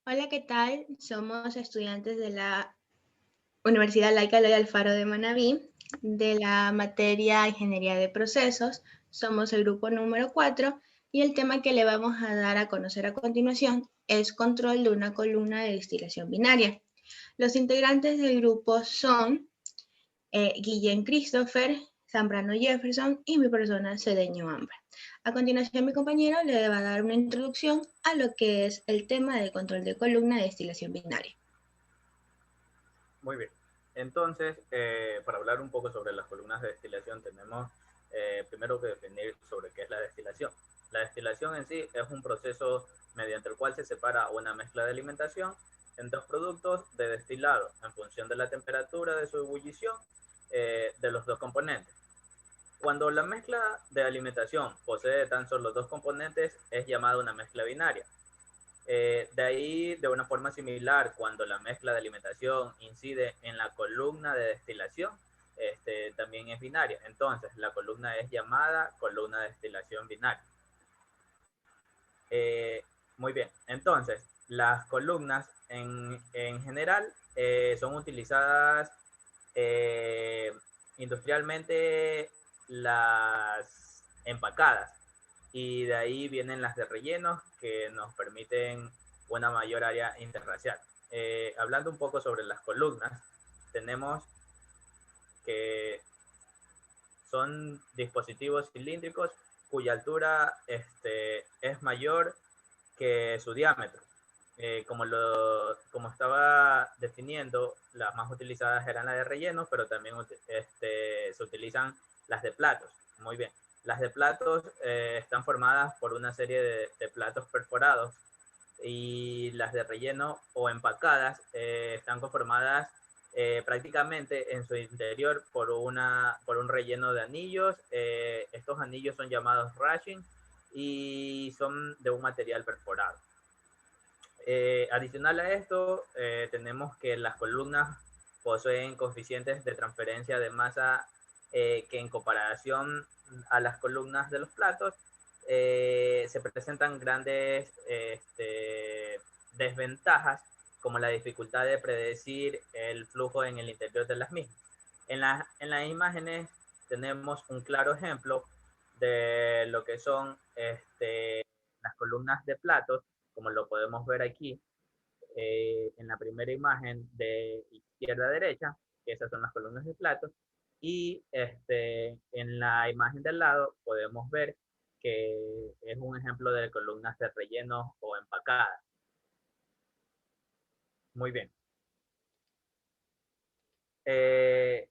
Hola, ¿qué tal? Somos estudiantes de la Universidad Laica Eloy Alfaro de Manabí, de la materia Ingeniería de Procesos. Somos el grupo número 4 y el tema que le vamos a dar a conocer a continuación es control de una columna de destilación binaria. Los integrantes del grupo son Guillén Christopher, Zambrano Jefferson y mi persona Cedeño Ambra. A continuación, mi compañero le va a dar una introducción a lo que es el tema de control de columna de destilación binaria. Muy bien. Entonces, para hablar un poco sobre las columnas de destilación, tenemos primero que definir sobre qué es la destilación. La destilación en sí es un proceso mediante el cual se separa una mezcla de alimentación en dos productos de destilado en función de la temperatura de su ebullición de los dos componentes. Cuando la mezcla de alimentación posee tan solo dos componentes, es llamada una mezcla binaria. De ahí, de una forma similar, cuando la mezcla de alimentación incide en la columna de destilación, también es binaria. Entonces, la columna es llamada columna de destilación binaria. Eh, Muy bien, entonces, las columnas en general son utilizadas eh, industrialmente las empacadas y de ahí vienen las de rellenos que nos permiten una mayor área interracial. Hablando un poco sobre las columnas, tenemos que son dispositivos cilíndricos cuya altura es mayor que su diámetro. Como estaba definiendo, las más utilizadas eran las de relleno, pero también se utilizan las de platos. Muy bien. Las de platos están formadas por una serie de platos perforados y las de relleno o empacadas están conformadas prácticamente en su interior por un relleno de anillos. Estos anillos son llamados rashing y son de un material perforado. Adicional a esto, tenemos que las columnas poseen coeficientes de transferencia de masa que en comparación a las columnas de los platos se presentan grandes desventajas como la dificultad de predecir el flujo en el interior de las mismas. En las imágenes tenemos un claro ejemplo de lo que son las columnas de platos, como lo podemos ver aquí en la primera imagen de izquierda a derecha, que esas son las columnas de platos, y en la imagen del lado podemos ver que es un ejemplo de columnas de relleno o empacadas. Muy bien. Eh,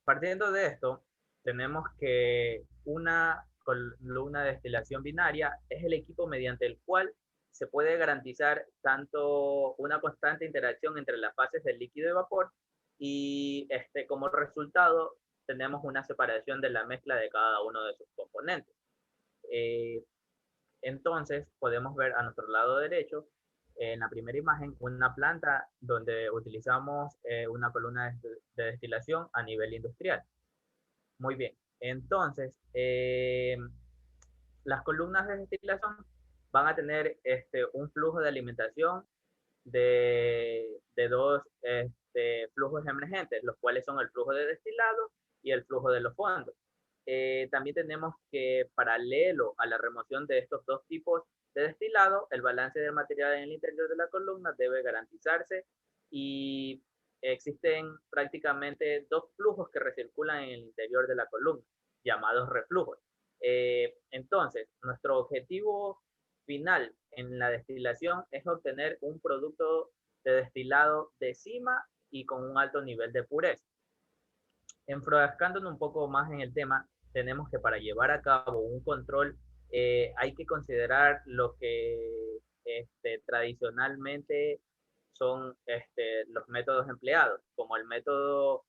Partiendo de esto, tenemos que una columna de destilación binaria es el equipo mediante el cual se puede garantizar tanto una constante interacción entre las fases del líquido y vapor y como resultado tenemos una separación de la mezcla de cada uno de sus componentes. Eh, entonces podemos ver a nuestro lado derecho en la primera imagen una planta donde utilizamos una columna de destilación a nivel industrial. Muy bien. Entonces, las columnas de destilación van a tener un flujo de alimentación de dos flujos emergentes, los cuales son el flujo de destilado y el flujo de los fondos. También tenemos que, paralelo a la remoción de estos dos tipos de destilado, el balance del material en el interior de la columna debe garantizarse y existen prácticamente dos flujos que recirculan en el interior de la columna, llamados reflujos. Entonces, nuestro objetivo final en la destilación es obtener un producto de destilado de cima y con un alto nivel de pureza. Enfrascándonos un poco más en el tema, tenemos que para llevar a cabo un control hay que considerar lo que tradicionalmente son los métodos empleados, como el método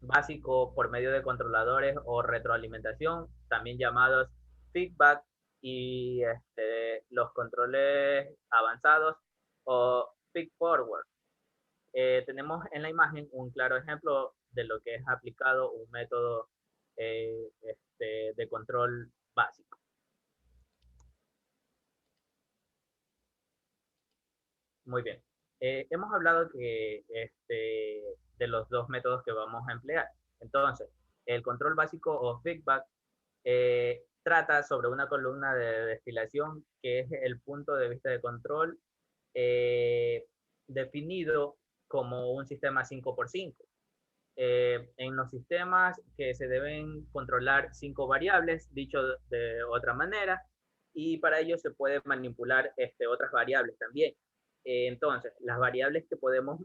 básico por medio de controladores o retroalimentación, también llamados feedback, y los controles avanzados o feed forward. Tenemos en la imagen un claro ejemplo de lo que es aplicado un método de control básico. Muy bien. Hemos hablado que, de los dos métodos que vamos a emplear. Entonces, el control básico o feedback trata sobre una columna de destilación que es el punto de vista de control definido como un sistema 5x5. En los sistemas que se deben controlar 5 variables, dicho de otra manera, y para ello se pueden manipular otras variables también. Entonces, las variables que podemos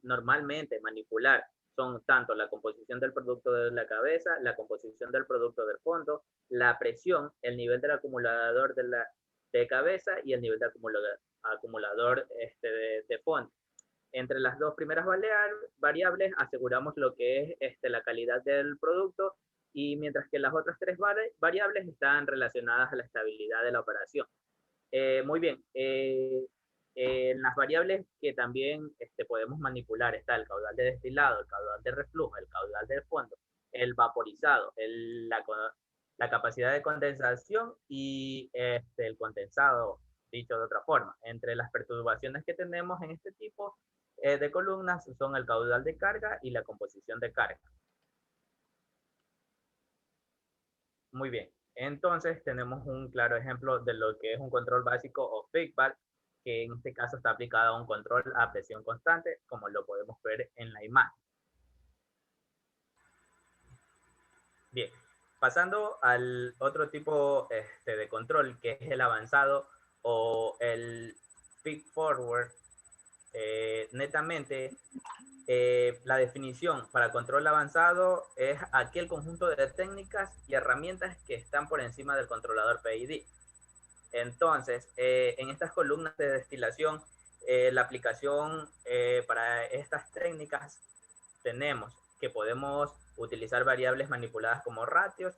normalmente manipular son tanto la composición del producto de la cabeza, la composición del producto del fondo, la presión, el nivel del acumulador de cabeza y el nivel de acumulador de fondo. Entre las dos primeras variables aseguramos lo que es la calidad del producto, y mientras que las otras tres variables están relacionadas a la estabilidad de la operación. Muy bien. En las variables que también podemos manipular está el caudal de destilado, el caudal de reflujo, el caudal de fondo, el vaporizado, la capacidad de condensación y el condensado, dicho de otra forma. Entre las perturbaciones que tenemos en este tipo de columnas son el caudal de carga y la composición de carga. Muy bien. Entonces tenemos un claro ejemplo de lo que es un control básico o feedback, que en este caso está aplicado a un control a presión constante, como lo podemos ver en la imagen. Bien, pasando al otro tipo de control, que es el avanzado o el feed forward. Netamente, la definición para control avanzado es aquel conjunto de técnicas y herramientas que están por encima del controlador PID. Entonces, en estas columnas de destilación, la aplicación para estas técnicas tenemos que podemos utilizar variables manipuladas como ratios,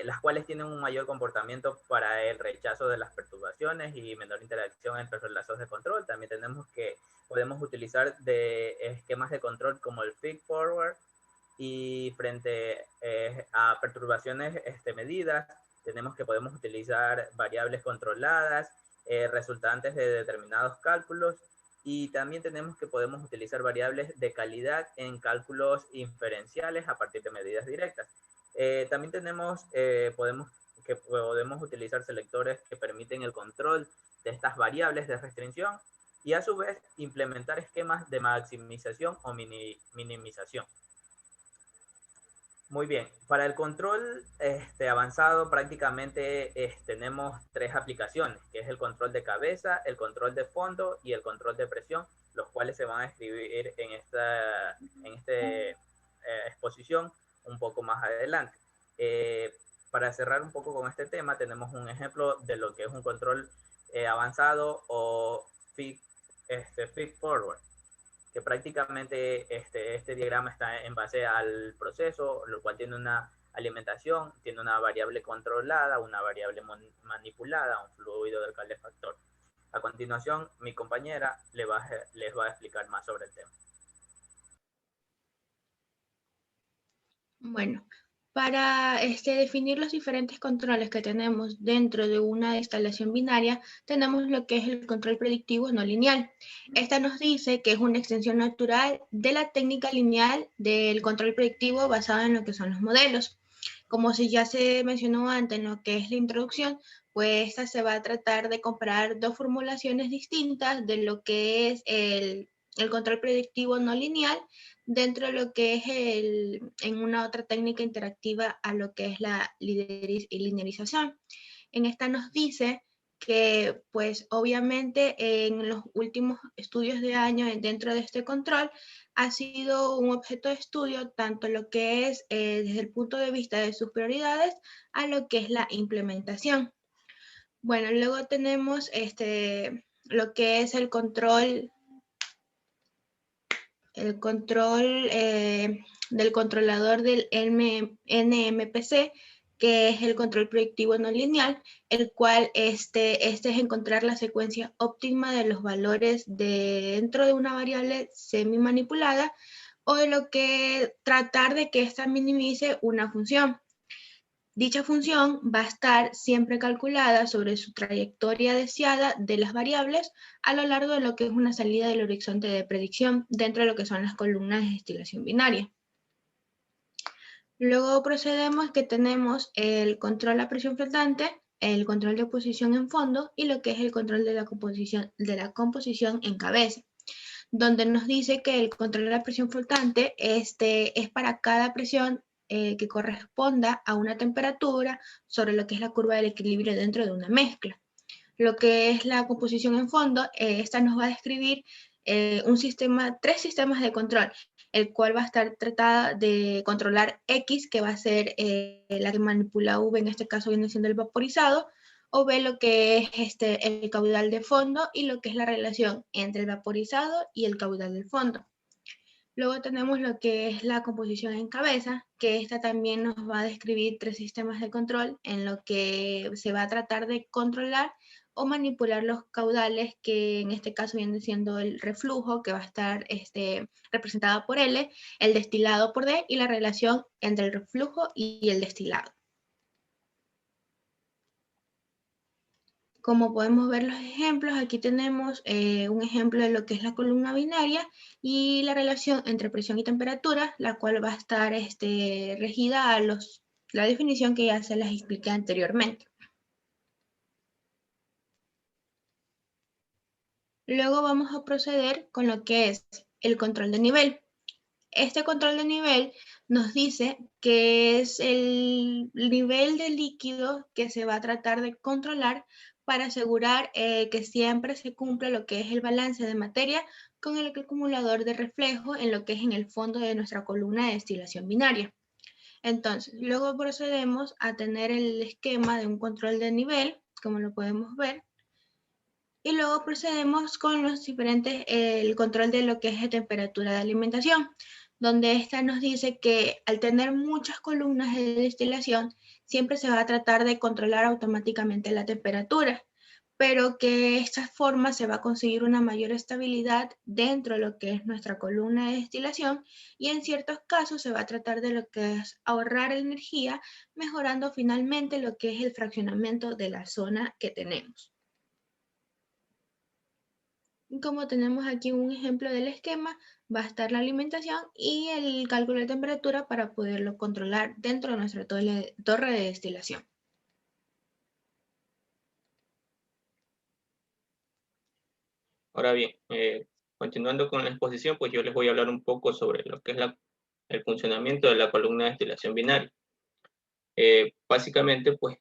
las cuales tienen un mayor comportamiento para el rechazo de las perturbaciones y menor interacción entre los lazos de control. También tenemos que podemos utilizar de esquemas de control como el feed forward, y frente a perturbaciones medidas, tenemos que podemos utilizar variables controladas, resultantes de determinados cálculos, y también tenemos que podemos utilizar variables de calidad en cálculos inferenciales a partir de medidas directas. También tenemos, podemos utilizar selectores que permiten el control de estas variables de restricción, y a su vez implementar esquemas de maximización o minimización. Muy bien, para el control avanzado prácticamente tenemos tres aplicaciones, que es el control de cabeza, el control de fondo y el control de presión, los cuales se van a escribir en esta exposición un poco más adelante. Para cerrar un poco con este tema, tenemos un ejemplo de lo que es un control avanzado o feed forward, que prácticamente este diagrama está en base al proceso, lo cual tiene una alimentación, tiene una variable controlada, una variable manipulada, un fluido del calefactor. A continuación, mi compañera les va a explicar más sobre el tema. Bueno, para definir los diferentes controles que tenemos dentro de una instalación binaria, tenemos lo que es el control predictivo no lineal. Esta nos dice que es una extensión natural de la técnica lineal del control predictivo basada en lo que son los modelos. Como si ya se mencionó antes en lo que es la introducción, pues esta se va a tratar de comparar dos formulaciones distintas de lo que es el control predictivo no lineal dentro de lo que es en una otra técnica interactiva a lo que es la linearización. En esta nos dice que, pues obviamente en los últimos estudios de año dentro de este control ha sido un objeto de estudio tanto lo que es desde el punto de vista de sus prioridades a lo que es la implementación. Bueno, luego tenemos lo que es el control del controlador del NMPC, que es el control predictivo no lineal, el cual este es encontrar la secuencia óptima de los valores dentro de una variable semi manipulada, o de lo que tratar de que ésta minimice una función. Dicha función va a estar siempre calculada sobre su trayectoria deseada de las variables a lo largo de lo que es una salida del horizonte de predicción dentro de lo que son las columnas de destilación binaria. Luego procedemos que tenemos el control a presión flotante, el control de posición en fondo y lo que es el control de la composición en cabeza, donde nos dice que el control de la presión flotante es para cada presión que corresponda a una temperatura sobre lo que es la curva del equilibrio dentro de una mezcla. Lo que es la composición en fondo, esta nos va a describir tres sistemas de control, el cual va a estar tratada de controlar X, que va a ser la que manipula V, en este caso viene siendo el vaporizado, o B, lo que es el caudal de fondo y lo que es la relación entre el vaporizado y el caudal del fondo. Luego tenemos lo que es la composición en cabeza, que esta también nos va a describir tres sistemas de control en lo que se va a tratar de controlar o manipular los caudales, que en este caso viene siendo el reflujo, que va a estar representado por L, el destilado por D y la relación entre el reflujo y el destilado. Como podemos ver los ejemplos, aquí tenemos un ejemplo de lo que es la columna binaria y la relación entre presión y temperatura, la cual va a estar regida a la definición que ya se las expliqué anteriormente. Luego vamos a proceder con lo que es el control de nivel. Este control de nivel nos dice que es el nivel de líquido que se va a tratar de controlar para asegurar que siempre se cumple lo que es el balance de materia con el acumulador de reflejo en lo que es en el fondo de nuestra columna de destilación binaria. Entonces, luego procedemos a tener el esquema de un control de nivel, como lo podemos ver, y luego procedemos con los diferentes, el control de lo que es la temperatura de alimentación, donde esta nos dice que al tener muchas columnas de destilación, siempre se va a tratar de controlar automáticamente la temperatura, pero que esta forma se va a conseguir una mayor estabilidad dentro de lo que es nuestra columna de destilación y en ciertos casos se va a tratar de lo que es ahorrar energía, mejorando finalmente lo que es el fraccionamiento de la zona que tenemos. Como tenemos aquí un ejemplo del esquema, va a estar la alimentación y el cálculo de temperatura para poderlo controlar dentro de nuestra torre de destilación. Ahora bien, continuando con la exposición, pues yo les voy a hablar un poco sobre lo que es el funcionamiento de la columna de destilación binaria. Básicamente, pues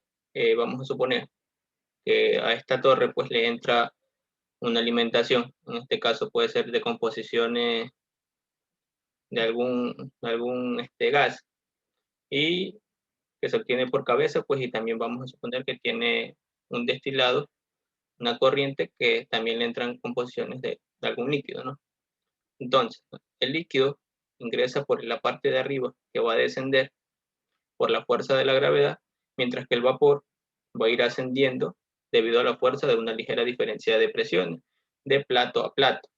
vamos a suponer que a esta torre pues le entra una alimentación, en este caso puede ser de composiciones de algún gas, y que se obtiene por cabeza, pues y también vamos a suponer que tiene un destilado, una corriente que también le entran composiciones de algún líquido, ¿no? Entonces, el líquido ingresa por la parte de arriba, que va a descender por la fuerza de la gravedad, mientras que el vapor va a ir ascendiendo debido a la fuerza de una ligera diferencia de presiones de plato a plato.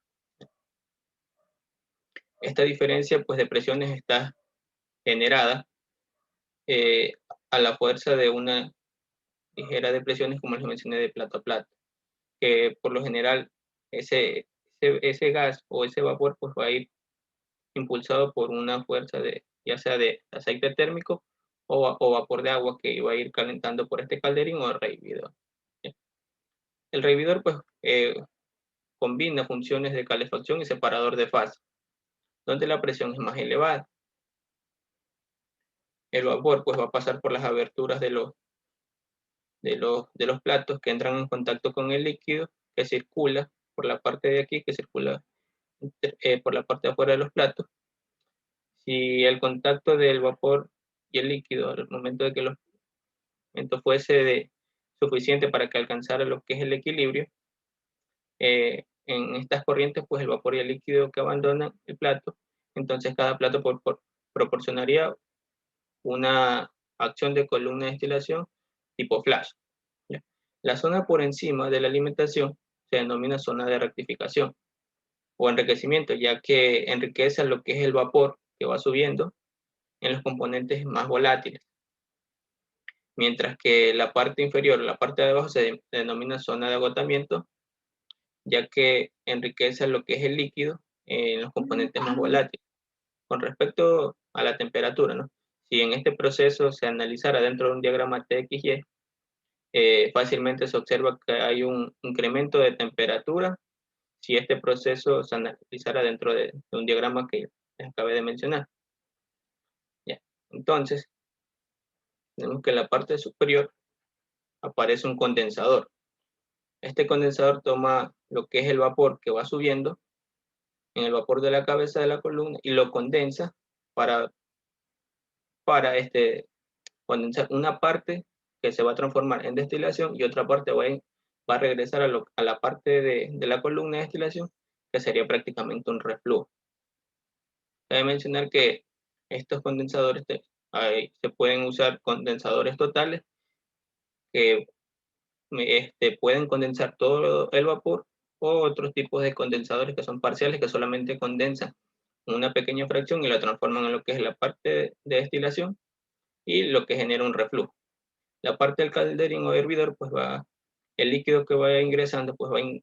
Esta diferencia pues, de presiones está generada eh, a la fuerza de una ligera de presiones, como les mencioné, de plato a plato, que por lo general ese gas o ese vapor pues, va a ir impulsado por una fuerza ya sea de aceite térmico o vapor de agua que va a ir calentando por este calderín o reidor. El reidor pues combina funciones de calefacción y separador de fase, donde la presión es más elevada. El vapor pues va a pasar por las aberturas de los platos que entran en contacto con el líquido, que circula por la parte de aquí, que circula por la parte de afuera de los platos. Si el contacto del vapor y el líquido al momento de que el momento fuese suficiente para que alcanzara lo que es el equilibrio, en estas corrientes, pues el vapor y el líquido que abandonan el plato, entonces cada plato proporcionaría una acción de columna de destilación tipo flash. ¿Ya? La zona por encima de la alimentación se denomina zona de rectificación o enriquecimiento, ya que enriquece lo que es el vapor que va subiendo en los componentes más volátiles. mientras que la parte inferior, la parte de abajo, se denomina zona de agotamiento, ya que enriquece lo que es el líquido en los componentes más volátiles. Con respecto a la temperatura, ¿no? Si en este proceso se analizara dentro de un diagrama TXY, fácilmente se observa que hay un incremento de temperatura si este proceso se analizara dentro de un diagrama que les acabé de mencionar. Ya. Entonces, tenemos que en la parte superior aparece un condensador. Este condensador toma lo que es el vapor que va subiendo en el vapor de la cabeza de la columna y lo condensa para condensar una parte que se va a transformar en destilación y otra parte va a regresar a la parte de la columna de destilación, que sería prácticamente un reflujo. Cabe mencionar que estos condensadores se pueden usar condensadores totales que pueden condensar todo el vapor, o otros tipos de condensadores que son parciales, que solamente condensan una pequeña fracción y la transforman en lo que es la parte de destilación y lo que genera un reflujo. La parte del calderín o hervidor, pues el líquido que va ingresando, pues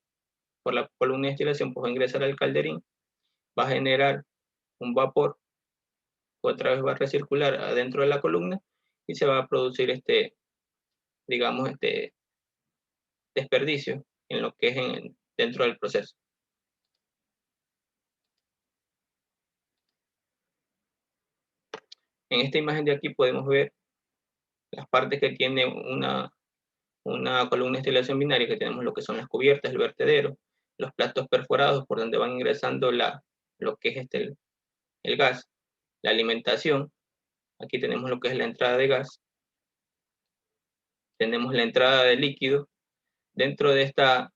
por la columna de destilación, pues va a ingresar al calderín, va a generar un vapor, que otra vez va a recircular adentro de la columna y se va a producir digamos, desperdicio en lo que es dentro del proceso. En esta imagen de aquí podemos ver las partes que tiene una columna de destilación binaria, que tenemos lo que son las cubiertas, el vertedero, los platos perforados por donde van ingresando lo que es el gas, la alimentación. Aquí tenemos lo que es la entrada de gas, tenemos la entrada de líquido. Dentro de esta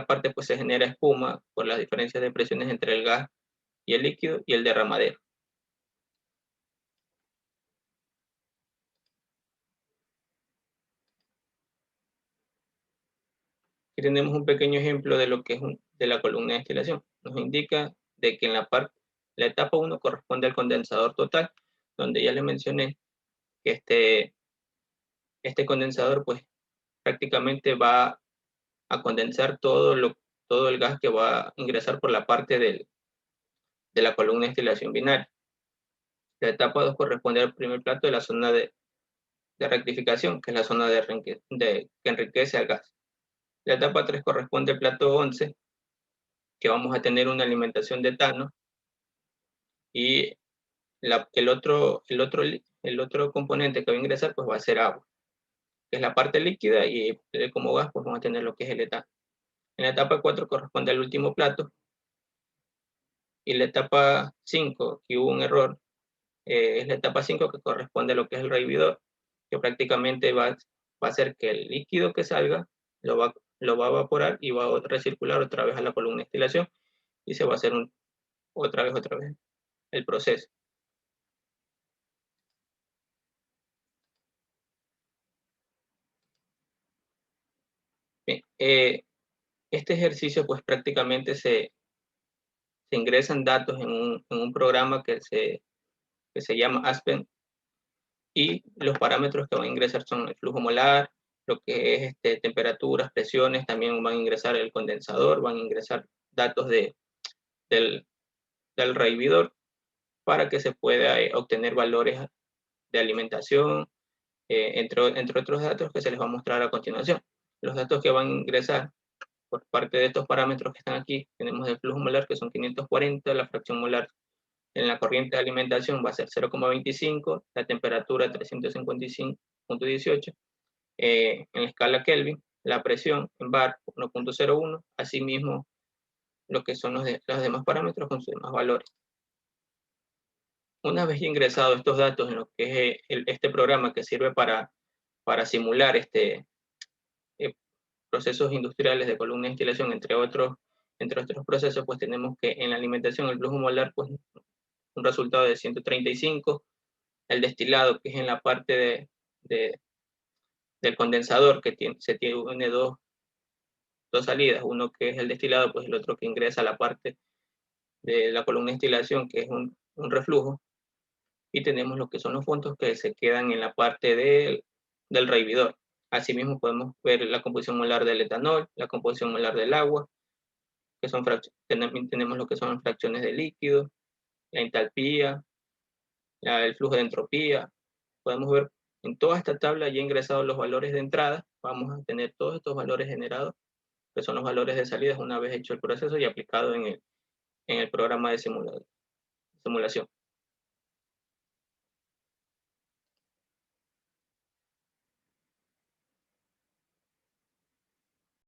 parte pues se genera espuma por las diferencias de presiones entre el gas y el líquido y el derramadero. Aquí tenemos un pequeño ejemplo de lo que es de la columna de destilación. Nos indica de que en la etapa 1 corresponde al condensador total, donde ya les mencioné que este condensador pues prácticamente va a condensar todo el gas que va a ingresar por la parte de la columna de destilación binaria. La etapa 2 corresponde al primer plato de la zona de rectificación, que es la zona que enriquece al gas. La etapa 3 corresponde al plato 11, que vamos a tener una alimentación de etano, y el otro componente que va a ingresar pues va a ser agua, que es la parte líquida, y como gas pues vamos a tener lo que es el etano. En la etapa 4 corresponde al último plato, y la etapa 5, que hubo un error, es la etapa 5 que corresponde a lo que es el revividor, que prácticamente va a hacer que el líquido que salga lo va a evaporar y va a recircular otra vez a la columna de destilación, y se va a hacer otra vez el proceso. Bien, este ejercicio pues prácticamente se ingresan datos en un programa que se llama Aspen, y los parámetros que van a ingresar son el flujo molar, lo que es temperaturas, presiones. También van a ingresar el condensador, van a ingresar datos del revividor, para que se pueda obtener valores de alimentación, entre otros datos que se les va a mostrar a continuación. Los datos que van a ingresar por parte de estos parámetros que están aquí, tenemos el flujo molar, que son 540, la fracción molar en la corriente de alimentación va a ser 0,25, la temperatura 355,18, en la escala Kelvin, la presión en bar 1,01, asimismo lo que son los demás parámetros con sus demás valores. Una vez ingresados estos datos en lo que es este programa, que sirve para simular procesos industriales de columna de destilación, entre otros procesos, pues tenemos que en la alimentación el flujo molar, pues un resultado de 135, el destilado, que es en la parte del condensador, que se tiene dos salidas, uno que es el destilado, pues el otro que ingresa a la parte de la columna de destilación, que es un reflujo, y tenemos lo que son los fondos que se quedan en la parte del revidor. Asimismo podemos ver la composición molar del etanol, la composición molar del agua, que son tenemos lo que son fracciones de líquido, la entalpía, el flujo de entropía. Podemos ver en toda esta tabla ya ingresados los valores de entrada, vamos a tener todos estos valores generados, que son los valores de salida una vez hecho el proceso y aplicado en el programa de simulación.